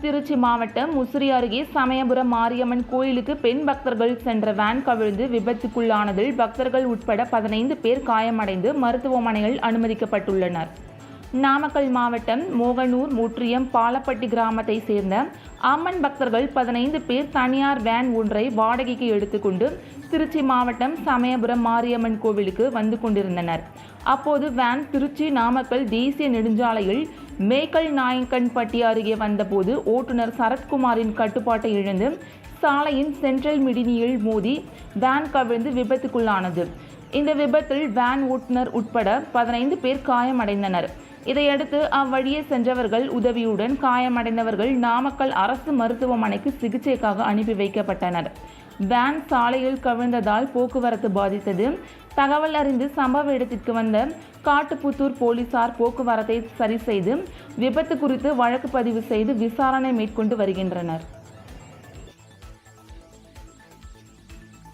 திருச்சி மாவட்டம் முசிறி அருகே சமயபுரம் மாரியம்மன் கோயிலுக்கு பெண் பக்தர்கள் சென்ற வேன் கவிழ்ந்து விபத்துக்குள்ளானதில் பக்தர்கள் உட்பட 15 பேர் காயமடைந்து மருத்துவமனையில் அனுமதிக்கப்பட்டுள்ளனர். நாமக்கல் மாவட்டம் மோகனூர் ஒன்றியம் பாலப்பட்டி கிராமத்தை சேர்ந்த அம்மன் பக்தர்கள் 15 பேர் தனியார் வேன் ஒன்றை வாடகைக்கு எடுத்துக்கொண்டு திருச்சி மாவட்டம் சமயபுரம் மாரியம்மன் கோவிலுக்கு வந்து கொண்டிருந்தனர். அப்போது வேன் திருச்சி நாமக்கல் தேசிய நெடுஞ்சாலையில் மேக்கல் நாயக்கன்பட்டி அருகே வந்தபோது ஓட்டுநர் சரத்குமாரின் கட்டுப்பாட்டை இழந்து சாலையின் சென்ட்ரல் மிடினியில் மோதி வேன் கவிழ்ந்து விபத்துக்குள்ளானது. இந்த விபத்தில் வேன் ஓட்டுநர் உட்பட 15 பேர் காயமடைந்தனர். இதையடுத்து அவ்வழியே சென்றவர்கள் உதவியுடன் காயமடைந்தவர்கள் நாமக்கல் அரசு மருத்துவமனைக்கு சிகிச்சைக்காக அனுப்பி வைக்கப்பட்டனர். வேன் சாலையில் கவிழ்ந்ததால் போக்குவரத்து பாதித்தது. தகவல் அறிந்து சம்பவ இடத்திற்கு வந்த காட்டுப்புத்தூர் போலீசார் போக்குவரத்தை சரி செய்து விபத்து குறித்து வழக்கு பதிவு செய்து விசாரணை மேற்கொண்டு வருகின்றனர்.